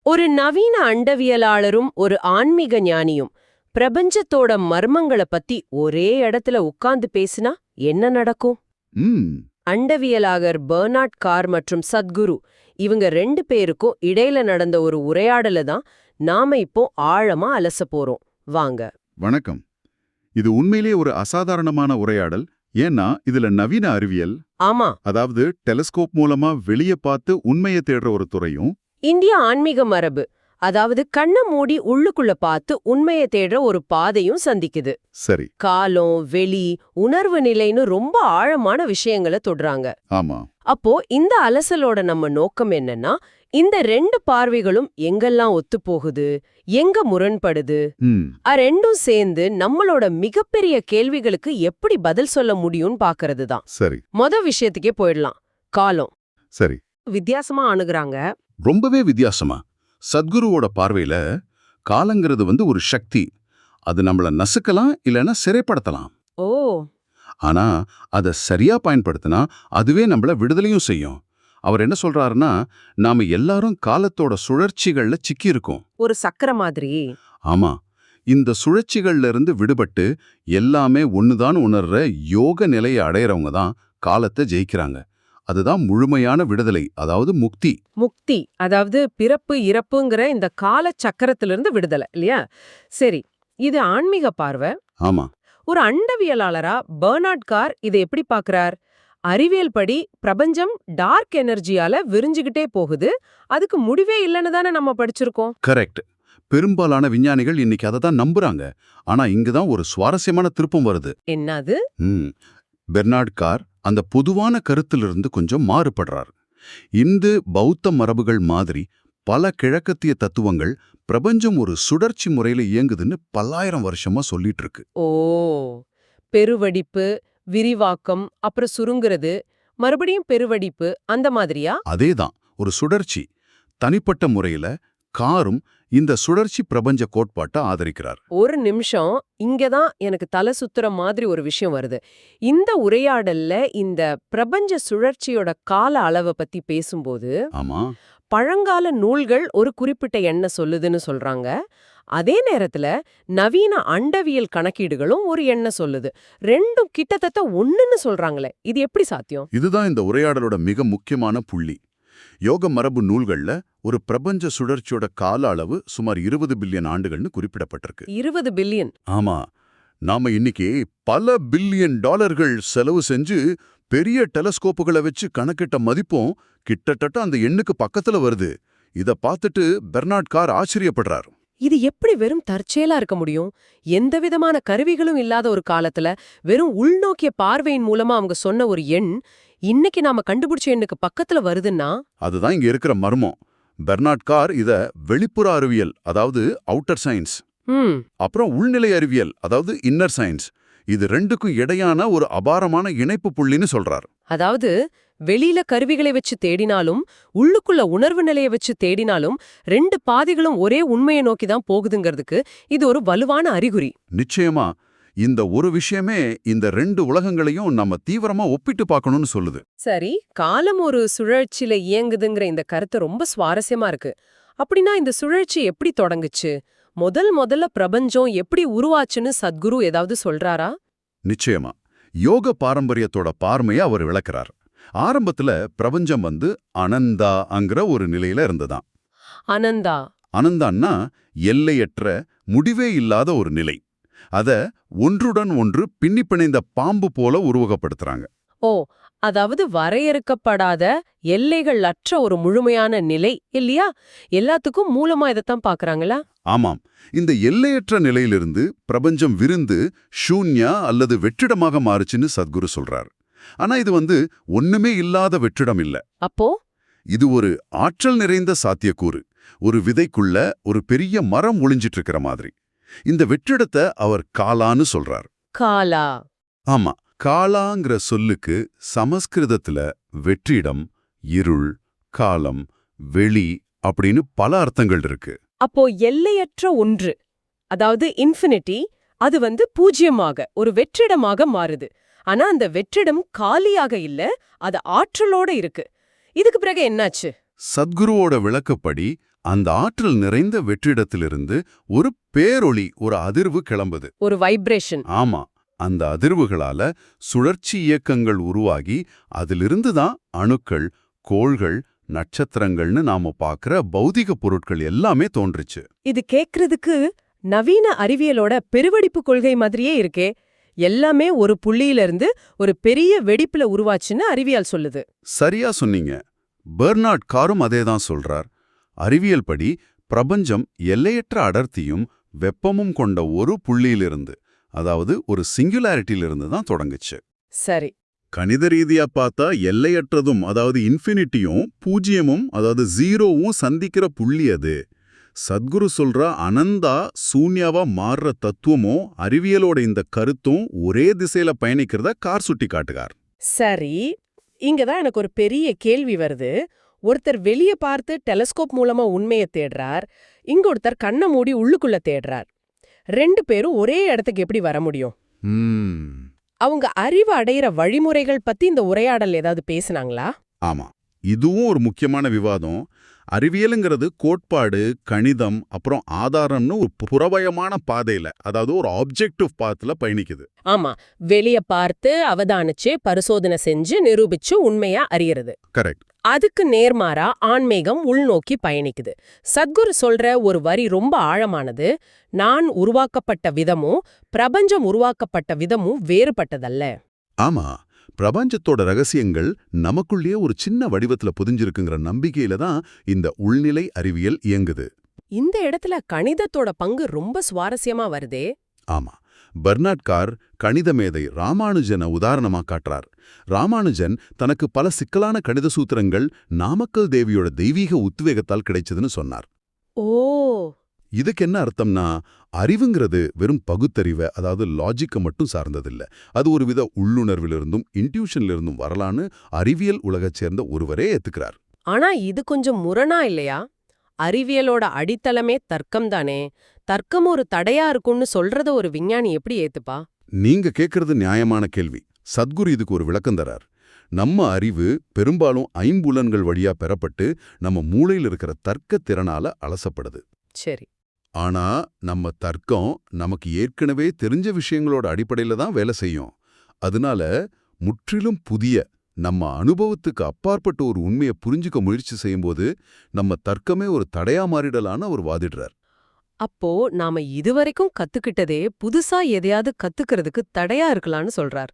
ஒரு நவீன அண்டவியலாளரும் ஒரு ஆன்மீக ஞானியும் பிரபஞ்சத்தோட மர்மங்கள பத்தி ஒரே இடத்துல உட்கார்ந்து பேசினா என்ன நடக்கும்? ம் அண்டவியலாளர் பெர்னார்ட் கார் மற்றும் சத்குரு இவங்க ரெண்டு பேருக்கும் இடையில நடந்த ஒரு உரையாடல தான் நாம இப்போ ஆழமா அலச போறோம். வாங்க. வணக்கம். இது உண்மையிலேயே ஒரு அசாதாரணமான உரையாடல். ஏன்னா இதுல நவீன அறிவியல், ஆமா, அதாவது டெலஸ்கோப் மூலமா வெளிய பார்த்து உண்மையை தேடுற ஒரு துறையும், இந்திய ஆன்மீக மரபு, அதாவது கண்ண மூடி உள்ளுக்குள்ள பார்த்து உண்மையை தேடுற ஒரு பாதையும் சந்திக்குது. சரி. காலம், வெளி, உணர்வு நிலைன்னு ரொம்ப ஆழமான விஷயங்களை தொடுறாங்க. ஆமா. அப்போ இந்த அலசலோட நம்ம நோக்கம் என்னன்னா, இந்த ரெண்டு பார்வைகளும் எங்கெல்லாம் ஒத்து போகுது, எங்க முரண்படுது, ம் ரெண்டும் சேர்ந்து நம்மளோட மிகப்பெரிய கேள்விகளுக்கு எப்படி பதில் சொல்ல முடியும்னு பாக்குறது தான். சரி விஷயத்துக்கே போயிடலாம். காலம் சரி வித்தியாசமா அணுகுறாங்க. ரொம்பவே வித்தியாசமா. சத்குருவோட பார்வையில காலங்கிறது ஒரு சக்தி. அது நம்மள நசுக்கலாம், இல்லைன்னா சிறைப்படுத்தலாம். ஓ, ஆனா அதை சரியா பயன்படுத்தினா அதுவே நம்மள விடுதலையும் செய்யும். அவர் என்ன சொல்றாருன்னா, நாம எல்லாரும் காலத்தோட சுழற்சிகள்ல சிக்கி இருக்கோம். ஒரு சக்கர மாதிரி. ஆமா, இந்த சுழற்சிகள்ல இருந்து விடுபட்டு எல்லாமே ஒண்ணுதான் உணர்ற யோக நிலையை அடையறவங்க தான் காலத்தை ஜெயிக்கிறாங்க. அதுதான் முழுமையான விடுதலை, அதாவது முக்தி. முக்தி, அதாவது பிறப்பு இறப்புங்கிற இந்த கால சக்கரத்திலிருந்து விடுதலை இல்லையா? சரி, இது ஆன்மீக பார்வை. ஆமா. ஒரு அண்டவியலாளரா பெர்னார்ட் கார் இதை எப்படி பார்க்கறார்? அறிவியல் படி பிரபஞ்சம் டார்க் எனர்ஜியால விரிஞ்சுகிட்டே போகுது, அதுக்கு முடிவே இல்லைன்னு தானே நம்ம படிச்சிருக்கோம். கரெக்ட். பெரும்பாலான விஞ்ஞானிகள் இன்னைக்கு அதை தான் நம்புறாங்க. ஆனா இங்குதான் ஒரு சுவாரஸ்யமான திருப்பம் வருது. என்னது? பெர்னார்ட் கார் அந்த பொதுவான கருத்திலிருந்து கொஞ்சம் மாறுபடுறார். இந்து பௌத்த மரபுகள் மாதிரி பல கிழக்கத்திய தத்துவங்கள் பிரபஞ்சம் ஒரு சுழற்சி முறையில இயங்குதுன்னு பல்லாயிரம் வருஷமா சொல்லிட்டு இருக்கு. ஓ, பெருவடிப்பு, விரிவாக்கம், அப்புறம் சுருங்குறது, மறுபடியும் பெருவடிப்பு, அந்த மாதிரியா? அதேதான், ஒரு சுழற்சி. தனிப்பட்ட முறையில காரும் இந்த சுழற்சி பிரபஞ்ச கோட்பாட்டை ஆதரிக்கிறார். ஒரு நிமிஷம், இங்கதான் எனக்கு தலை சுத்துற மாதிரி ஒரு விஷயம் வருது. இந்த உரையாடல்ல இந்த பிரபஞ்ச சுழற்சியோட கால அளவை பத்தி பேசும்போது, ஆமா, பழங்கால நூல்கள் ஒரு குறிப்பிட்ட எண்ணை சொல்லுதுன்னு சொல்றாங்க. அதே நேரத்துல நவீன அண்டவியல் கணக்கீடுகளும் ஒரு எண்ணை சொல்லுது. ரெண்டும் கிட்டத்தட்ட ஒண்ணுன்னு சொல்றாங்களே, இது எப்படி சாத்தியம்? இதுதான் இந்த உரையாடலோட மிக முக்கியமான புள்ளி. யோக மரபு நூல்கள்ல ஒரு பிரபஞ்ச சுழற்சியோட கால அளவு சுமார் 20 பில்லியன் ஆண்டுகள்னு குறிப்பிடப்பட்டிருக்கு. 20 பில்லியன்? ஆமா. நாம இன்னைக்கு பல பில்லியன் டாலர்கள் செலவு செஞ்சு பெரிய டெலஸ்கோப்புகளை வச்சு கணக்கிட்ட மதிப்பும் கிட்டத்தட்ட அந்த எண்ணுக்கு பக்கத்துல வருது. இத பார்த்துட்டு பெர்னார்ட் கார் ஆச்சரியப்படுறார். இது எப்படி வெறும் தற்செயலா இருக்க முடியும்? எந்த விதமான கருவிகளும் இல்லாத ஒரு காலத்துல வெறும் உள்நோக்கிய பார்வையின் மூலமா அவங்க சொன்ன ஒரு எண் இன்னைக்கு நாம கண்டுபிடிச்ச எண்ணுக்கு பக்கத்துல வருதுன்னா? அதுதான் இங்க இருக்கிற மர்மம். பெர்னார்ட் கார் இத வெளிப்புற அறிவியல், அதாவது அவுட்டர் சயின்ஸ், அப்புறம் உள்நிலை அறிவியல், அதாவது இன்னர் சயின்ஸ், இது ரெண்டுக்கும் இடையான ஒரு அபாரமான இணைப்பு புள்ளின்னு சொல்றார். அதாவது வெளியில கருவிகளை வச்சு தேடினாலும் உள்ளுக்குள்ள உணர்வு நிலையை வச்சு தேடினாலும் ரெண்டு பாதைகளும் ஒரே உண்மையை நோக்கி தான் போகுதுங்கிறதுக்கு இது ஒரு வலுவான அறிகுறி. நிச்சயமா. இந்த ஒரு விஷயமே இந்த ரெண்டு உலகங்களையும் நம்ம தீவிரமா ஒப்பிட்டு பார்க்கணும்னு சொல்லுது. சரி, காலம் ஒரு சுழற்சியில இயங்குதுங்கிற இந்த கருத்து ரொம்ப சுவாரஸ்யமா இருக்கு. அப்படின்னா இந்த சுழற்சி எப்படி தொடங்குச்சு? முதல்ல பிரபஞ்சம் எப்படி உருவாச்சுன்னு சத்குரு ஏதாவது சொல்றாரா? நிச்சயமா. யோக பாரம்பரியத்தோட பார்மையை அவர் விளக்குறார். ஆரம்பத்துல பிரபஞ்சம் அனந்தாங்கிற ஒரு நிலையில இருந்ததாம். அனந்தா? அனந்தான்னா எல்லையற்ற, முடிவே இல்லாத ஒரு நிலை. அத ஒன்றுடன் ஒன்று பின்னி பிணைந்த பாம்பு போல உருவகப்படுத்துறாங்க. ஓ, அதாவது வரையறுக்கப்படாத எல்லைகள் அற்ற ஒரு முழுமையான நிலை இல்லையா? எல்லாத்துக்கும் மூலமா இதைத்தான் பாக்குறாங்களா? ஆமாம். இந்த எல்லையற்ற நிலையிலிருந்து பிரபஞ்சம் விருந்து ஷூன்யா அல்லது வெற்றிடமாக மாறுச்சுன்னு சத்குரு சொல்றார். ஆனா இது ஒண்ணுமே இல்லாத வெற்றிடம் இல்ல. அப்போ இது ஒரு ஆற்றல் நிறைந்த சாத்தியக்கூறு. ஒரு விதைக்குள்ள ஒரு பெரிய மரம் ஒளிஞ்சிட்டு இருக்கிற மாதிரி. இந்த வெற்றிடத்தை அவர் காலான்னு சொல்றார். காலா? ஆமா. காலாங்கிற சொல்லுக்கு சமஸ்கிருதத்துல வெற்றிடம், இருள், காலம், வெளி அப்படின்னு பல அர்த்தங்கள் இருக்கு. அப்போ எல்லையற்ற ஒன்று, அதாவது இன்ஃபினிட்டி, அது பூஜ்யமாக ஒரு வெற்றிடமாக மாறுது. ஆனா அந்த வெற்றிடம் காலியாக இல்ல, அது ஆற்றலோட இருக்கு. இதுக்கு பிறகு என்னாச்சு? சத்குருவோட விளக்கப்படி அந்த ஆற்றல் நிறைந்த வெற்றிடத்திலிருந்து ஒரு பேரொளி, ஒரு அதிர்வு கிளம்புது. ஒரு வைப்ரேஷன். ஆமா, அந்த அதிர்வுகளால சுழற்சி இயக்கங்கள் உருவாகி அதிலிருந்து தான் அணுக்கள், கோள்கள், நட்சத்திரங்கள்னு நாம பார்க்கிற பௌதிக பொருட்கள் எல்லாமே தோன்றுச்சு. இது கேக்குறதுக்கு நவீன அறிவியலோட பெருவெடிப்பு கொள்கை மாதிரியே இருக்கே. எல்லாமே ஒரு புள்ளியிலிருந்து ஒரு பெரிய வெடிப்புல உருவாச்சுன்னு அறிவியல் சொல்லுது. சரியா சொன்னீங்க. பெர்னார்ட் காரும் அதேதான் சொல்றார். அறிவியல் படி பிரபஞ்சம் எல்லையற்ற அடர்த்தியும் வெப்பமும் கொண்ட ஒரு புள்ளியிலிருந்து, அதாவது ஒரு சிங்குலாரிட்டியிலிருந்து தான் தொடங்குச்சு. சரி. கணித ரீதியா பார்த்தா எல்லையற்றதும், அதாவது இன்ஃபினிட்டியும், பூஜ்யமும், அதாவது ஜீரோவும் சந்திக்கிற புள்ளி அது. சத்குரு சொல்ற அனந்தா சூன்யாவா மாறுற தத்துவமும் அறிவியலோட இந்த கருத்தும் ஒரே திசையில பயணிக்கிறத கார் சுட்டி காட்டுகார். சரி, இங்கதான் எனக்கு ஒரு பெரிய கேள்வி வருது. ஒருத்தர் வெளிய பார்த்து டெலஸ்கோப் மூலமா உண்மையை தேடுறார், இங்க ஒருத்தர் கண்ணை மூடி உள்ளுக்குள்ள தேடுறார். ரெண்டு பேரும் ஒரே இடத்துக்கு எப்படி வர முடியும்? அவங்க அறிவு அடையிற வழிமுறைகள் பத்தி இந்த உரையாடல் ஏதாவது பேசுனாங்களா? ஆமா, இதுவும் ஒரு முக்கியமான விவாதம். அறிவியலுங்கிறது கோட்பாடு, கணிதம், அப்புறம் ஆதாரம்னு ஒரு புறவயமான பாதையில, அதாவது ஒரு ஆப்ஜெக்டிவ் பாத்துல பயணிக்குது. ஆமா, வெளிய பார்த்து அவதானிச்சு பரிசோதனை செஞ்சு நிரூபிச்சு உண்மையா அறியறது. கரெக்ட். அதுக்கு நேர்மாறா ஆன்மீகம் உள்நோக்கி பயணிக்குது. சத்குரு சொல்ற ஒரு வரி ரொம்ப ஆழமானது. நான் உருவாக்கப்பட்ட விதமும் பிரபஞ்சம் உருவாக்கப்பட்ட விதமும் வேறுபட்டதல்ல. ஆமா, பிரபஞ்சத்தோட ரகசியங்கள் நமக்குள்ளேயே ஒரு சின்ன வடிவத்துல புதிஞ்சிருக்குங்கிற நம்பிக்கையில தான் இந்த உள்நிலை அறிவியல் இயங்குது. இந்த இடத்துல கணிதத்தோட பங்கு ரொம்ப சுவாரஸ்யமா வருதே. ஆமா, பெர்னார்ட் கார் கணித மேதை ராமானுஜனை உதாரணமா காட்டுறார். ராமானுஜன் தனக்கு பல சிக்கலான கணித சூத்திரங்கள் நாமக்கல் தேவியோட தெய்வீக உத்வேகத்தால் கிடைச்சதுன்னு சொன்னார். ஓ, இதுக்கு என்ன அர்த்தம்னா, அறிவுங்கிறது வெறும் பகுத்தறிவை, அதாவது லாஜிக்கை மட்டும் சார்ந்ததில்ல. அது ஒரு வித உள்ளுணர்விலிருந்தும் இன்ட்யூஷன்லிருந்தும் வரலான்னு அறிவியல் உலகச் சேர்ந்த ஒருவரே ஏத்துக்கிறார். ஆனா இது கொஞ்சம் முரணா இல்லையா? அறிவியலோட அடித்தளமே தர்க்கம் தானே. தர்க்கம் ஒரு தடையா இருக்கும்னு சொல்றத ஒரு விஞ்ஞானி எப்படி ஏத்துப்பா? நீங்க கேட்கறது நியாயமான கேள்வி. சத்குரு இதுக்கு ஒரு விளக்கம் தரார். நம்ம அறிவு பெரும்பாலும் ஐம்புலன்கள் வழியா பெறப்பட்டு நம்ம மூளையில் இருக்கிற தர்க்க திறனால அலசப்படுது. சரி. ஆனா நம்ம தர்க்கம் நமக்கு ஏற்கனவே தெரிஞ்ச விஷயங்களோட அடிப்படையில தான் வேலை செய்யும். அதனால முற்றிலும் புதிய, நம்ம அனுபவத்துக்கு அப்பாற்பட்ட ஒரு உண்மையை புரிஞ்சுக்க முயற்சி செய்யும்போது நம்ம தர்க்கமே ஒரு தடையா மாறிடலான்னு அவர் வாதிடுறார். அப்போ நாம இதுவரைக்கும் கத்துக்கிட்டதே புதுசா எதையாவது கத்துக்கிறதுக்கு தடையா இருக்கலாம்னு சொல்றார்.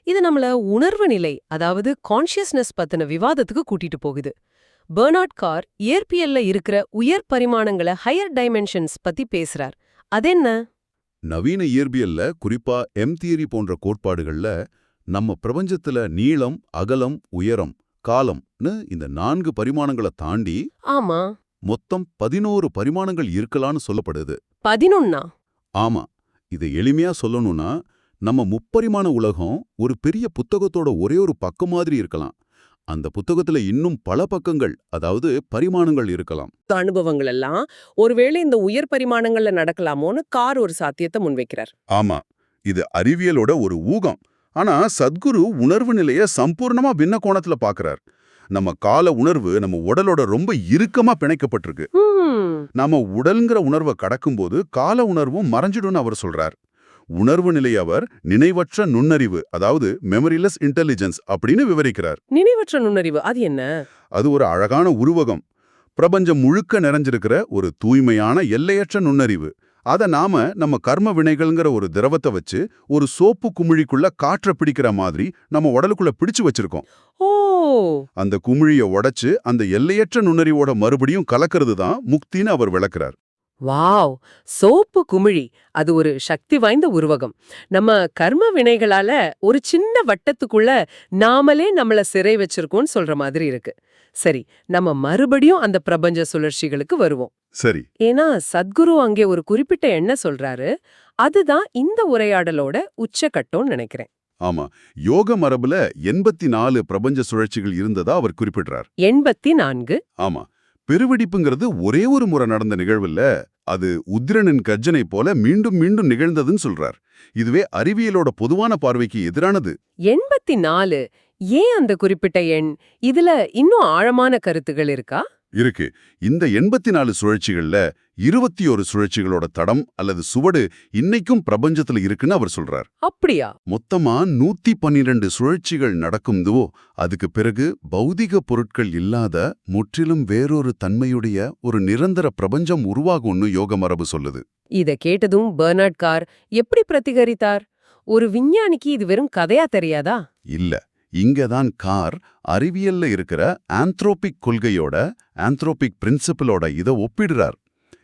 இது நம்மள உணர்வு நிலை, அதாவது கான்ஷியஸ்னஸ் பத்தின விவாதத்துக்கு கூட்டிட்டு போகுது. பெர்னார்ட் கார் இயற்பியல்ல இருக்கிற உயர் பரிமாணங்களை, ஹையர் டைமென்ஷன்ஸ் பத்தி பேசுறார். அதென்ன? நவீன இயற்பியல்ல, குறிப்பா தியரி போன்ற கோட்பாடுகள்ல நம்ம பிரபஞ்சத்துல நீளம், அகலம், உயரம், காலம்னு இந்த 4 பரிமாணங்களை தாண்டி ஆமா, மொத்தம் 11 பரிமாணங்கள் இருக்கலான்னு சொல்லப்படுது. 11? ஆமா, இதை எளிமையா சொல்லணும்னா, நம்ம முப்பரிமாண உலகம் ஒரு பெரிய புத்தகத்தோட ஒரே ஒரு பக்கம் மாதிரி இருக்கலாம். அந்த புத்தகத்துல இன்னும் பல பக்கங்கள், அதாவது பரிமாணங்கள் இருக்கலாம். அனுபவங்கள் எல்லாம் ஒருவேளை இந்த உயர் பரிமாணங்கள்ல நடக்கலாமோன்னு கார் ஒரு சாத்தியத்தை முன்வைக்கிறார். ஆமா, இது அறிவியலோட ஒரு ஊகம். ஆனா சத்குரு உணர்வு நிலைய சம்பூர்ணமா பின்ன கோணத்துல பாக்குறார். நம்ம கால உணர்வு நம்ம உடலோட ரொம்ப இறுக்கமா பிணைக்கப்பட்டிருக்கு. நாம உடல்ங்கிற உணர்வை கடக்கும்போது கால உணர்வும் மறைஞ்சிடும்னு அவர் சொல்றார். உணர்வு நிலை அவர் நினைவற்ற நுண்ணறிவு, அதாவது மெமரிலெஸ் இன்டெலிஜென்ஸ் அப்படின்னு விவரிக்கிறார். நினைவற்ற நுண்ணறிவு அது என்ன? அது ஒரு அழகான உருவகம். பிரபஞ்சம் முழுக்க நிறைஞ்சிருக்கிற ஒரு தூய்மையான எல்லையற்ற நுண்ணறிவு. அத நாம நம்ம கர்ம வினைகள்ங்கிற ஒரு திரவத்தை வச்சு ஒரு சோப்பு குமிழிக்குள்ள காற்றை பிடிக்கிற மாதிரி நம்ம உடலுக்குள்ள பிடிச்சு வச்சிருக்கோம். ஓ, அந்த குமிழியை உடைச்சு அந்த எல்லையற்ற நுண்ணறிவோட மறுபடியும் கலக்கிறது தான் முக்தின்னு அவர் விளக்குறார். வாவ், சோப்பு குமிழி அது ஒரு சக்தி வாய்ந்த உருவகம். நம்ம கர்ம வினைகளால ஒரு சின்ன வட்டத்துக்குள்ள நாமளே நம்மள சிறை வச்சிருக்கோம்னு சொல்ற மாதிரி இருக்கு. சரி, நம்ம மறுபடியும் அந்த பிரபஞ்ச சுழற்சிகளுக்கு வருவோம். சரி. ஏன்னா சத்குரு அங்கே ஒரு குறிப்பிட்ட எண்ண சொல்றாரு. அதுதான் இந்த உரையாடலோட உச்சக்கட்டம்னு நினைக்கிறேன். ஆமா, யோக மரபுல 84 பிரபஞ்ச சுழற்சிகள் இருந்ததா அவர் குறிப்பிடுறார். 84? ஆமா, பெருவெடிப்புங்கிறது ஒரே ஒரு முறை நடந்த நிகழ்வுல, அது உத்திரனின் கர்ஜனை போல மீண்டும் மீண்டும் நிகழ்ந்ததுன்னு சொல்றார். இதுவே அறிவியலோட பொதுவான பார்வைக்கு எதிரானது. 84? ஏன் அந்த குறிப்பிட்ட எண்? இதுல இன்னும் ஆழமான கருத்துகள் இருக்கா? இருக்கு. இந்த 84 சுழற்சிகள்ல 21 சுழற்சிகளோட தடம் அல்லது சுவடு இன்னைக்கும் பிரபஞ்சத்துல இருக்குன்னு அவர் சொல்றார். அப்படியா? மொத்தமா 112 சுழற்சிகள் நடக்கும்துவோ அதுக்கு பிறகு பௌதிக பொருட்கள் இல்லாத முற்றிலும் வேறொரு தன்மையுடைய ஒரு நிரந்தர பிரபஞ்சம் உருவாகும்னு யோக மரபு சொல்லுது. இத கேட்டதும் பெர்னார்ட் கார் எப்படி பிரதிகரித்தார்? ஒரு விஞ்ஞானிக்கு இது வெறும் கதையா தெரியாதா? இல்ல, இங்கதான் கார் அறிவியல்ல இருக்கிற ஆந்த்ரோபிக் கொள்கையோட ஆந்த்ரோபிக் பிரின்சிபிளோட இத ஒப்பிடுறார்.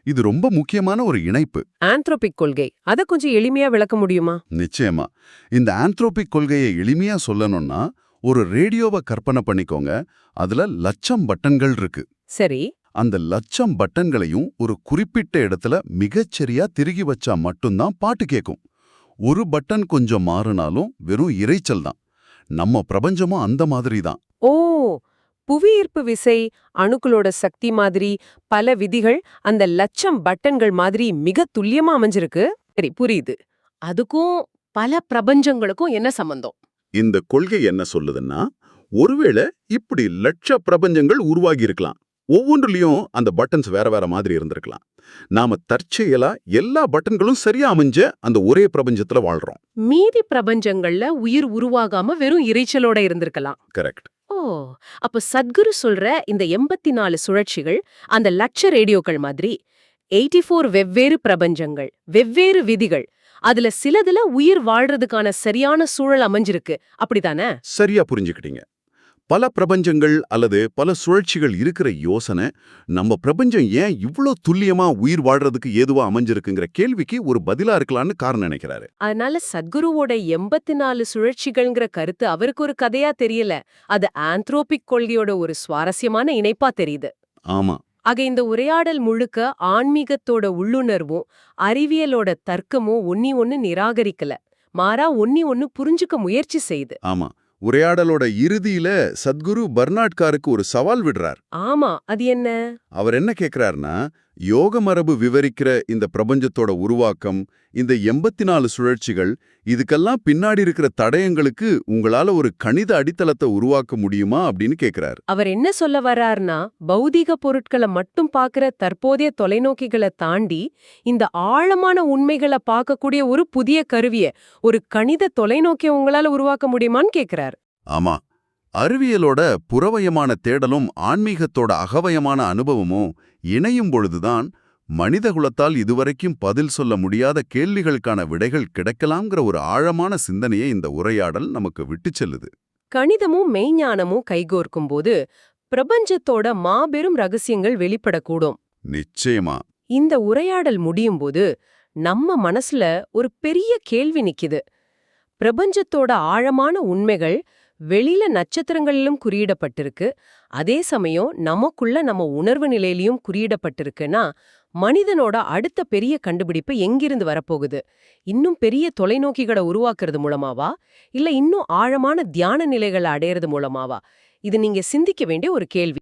இது ரொம்ப முக்கியமான ஒரு இணைப்பு. ஆந்த்ரோபிக் கொள்கை, அத கொஞ்சம் எளிமையா விளக்க முடியுமா? நிச்சயமா. இந்த ஆந்த்ரோபிக் கொள்கையை எளிமையா சொல்லணும்னா ஒரு ரேடியோவை கற்பனை பண்ணிக்கோங்க. அதுல லட்சம் பட்டன்கள் இருக்கு. சரி. அந்த லட்சம் பட்டன்களையும் ஒரு குறிப்பிட்ட இடத்துல மிகச்சரியா திருகி வச்சா மட்டும்தான் பாட்டு கேட்கும். ஒரு பட்டன் கொஞ்சம் மாறினாலும் வெறும் இரைச்சல் தான். நம்ம பிரபஞ்சமும் அந்த மாதிரி தான். ஓ, புவியீர்ப்பு விசை, அணுக்களோட சக்தி மாதிரி பல விதிகள் அந்த லட்சம் பட்டன்கள் மாதிரி மிக துல்லியமா அமைஞ்சிருக்கு. சரி, புரியுது. அதுக்கும் பல பிரபஞ்சங்களுக்கும் என்ன சம்பந்தம்? இந்த கொள்கை என்ன சொல்லுதுன்னா, ஒருவேளை இப்படி லட்ச பிரபஞ்சங்கள் உருவாகி இருக்கலாம். ஒவ்வொன்றுலயும் அந்த பட்டன்ஸ் வேற வேற மாதிரி இருந்திருக்கலாம். நாம தற்செயலா எல்லா பட்டன்களும் சரியா அமைஞ்ச அந்த ஒரே பிரபஞ்சத்துல வாழ்றோம். மீதி பிரபஞ்சங்கள்ல உயிர் உருவாகாம வெறும் இரைச்சலோட இருந்திருக்கலாம். கரெக்ட். ஓ, அப்ப சத்குரு சொல்ற இந்த 84 சுழற்சிகள் அந்த லட்ச ரேடியோக்கள் மாதிரி 84 வெவ்வேறு பிரபஞ்சங்கள், வெவ்வேறு விதிகள், அதுல சிலதுல உயிர் வாழ்றதுக்கான சரியான சூழல் அமைஞ்சிருக்கு, அப்படிதானே? சரியா புரிஞ்சுக்கிட்டீங்க. பல பிரபஞ்சங்கள் அல்லது பல சுழற்சிகள் இருக்கிற யோசனை நம்ம பிரபஞ்சம் ஏன் இவ்ளோ துல்லியமா உயிர் வாழ்றதுக்கு ஏதுவா அமைஞ்சிருக்குங்கிற கேள்விக்கு ஒரு பதிலா இருக்கலாம்னு காரணம் நினைக்கிறாரு. அதனால சத்குருவோட 84 சுழற்சிகள்ங்கிற கருத்து அவருக்கு ஒரு கதையா தெரியல, அது ஆந்த்ரோபிக் கொள்கையோட ஒரு சுவாரஸ்யமான இணைப்பா தெரியுது. ஆமா. ஆக இந்த உரையாடல் முழுக்க ஆன்மீகத்தோட உள்ளுணர்வும் அறிவியலோட தர்க்கமும் ஒண்ணு நிராகரிக்கல, மாறா ஒண்ணு புரிஞ்சுக்க முயற்சி செய்யுது. ஆமா. உரையாடலோட இறுதியில சத்குரு பெர்னார்ட் காருக்கு ஒரு சவால் விடுறார். ஆமா, அது என்ன? அவர் என்ன கேக்குறாருன்னா, யோக மரபு விவரிக்கிற இந்த பிரபஞ்சத்தோட உருவாக்கம், இந்த 84 சுழற்சிகள், இதுக்கெல்லாம் பின்னாடி இருக்கிற தடயங்களுக்கு உங்களால ஒரு கணித அடித்தளத்தை உருவாக்க முடியுமா அப்படின்னு கேக்குறாரு. அவர் என்ன சொல்ல வர்றார்னா, பௌதீக பொருட்களை மட்டும் பார்க்கிற தற்போதைய தொலைநோக்கிகளை தாண்டி இந்த ஆழமான உண்மைகளை பார்க்கக்கூடிய ஒரு புதிய கருவிய, ஒரு கணித தொலைநோக்கிய உங்களால உருவாக்க முடியுமான்னு கேக்குறார். ஆமா. அறிவியலோட புறவயமான தேடலும் ஆன்மீகத்தோட அகவயமான அனுபவமும் இணையும் பொழுதுதான் மனிதகுலத்தால் இதுவரைக்கும் பதில் சொல்ல முடியாத கேள்விகளுக்கான விடைகள் கிடைக்கலாம்ங்கிற ஒரு ஆழமான சிந்தனையை இந்த உரையாடல் நமக்கு விட்டுச் செல்லுது. கணிதமும் மெய்ஞானமும் கைகோர்க்கும் போது பிரபஞ்சத்தோட மாபெரும் ரகசியங்கள் வெளிப்படக்கூடும். நிச்சயமா. இந்த உரையாடல் முடியும் போது நம்ம மனசுல ஒரு பெரிய கேள்வி நிக்குது. பிரபஞ்சத்தோட ஆழமான உண்மைகள் வெளியில நட்சத்திரங்களிலும் குறியிடப்பட்டிருக்கு, அதே சமயம் நமக்குள்ள நம்ம உணர்வு நிலையிலையும் குறியிடப்பட்டிருக்குன்னா, மனிதனோட அடுத்த பெரிய கண்டுபிடிப்பு எங்கிருந்து வரப்போகுது? இன்னும் பெரிய தொலைநோக்கிகளை உருவாக்குறது மூலமாவா, இல்ல இன்னும் ஆழமான தியான நிலைகளை அடையிறது மூலமாவா? இது நீங்க சிந்திக்க வேண்டிய ஒரு கேள்வி.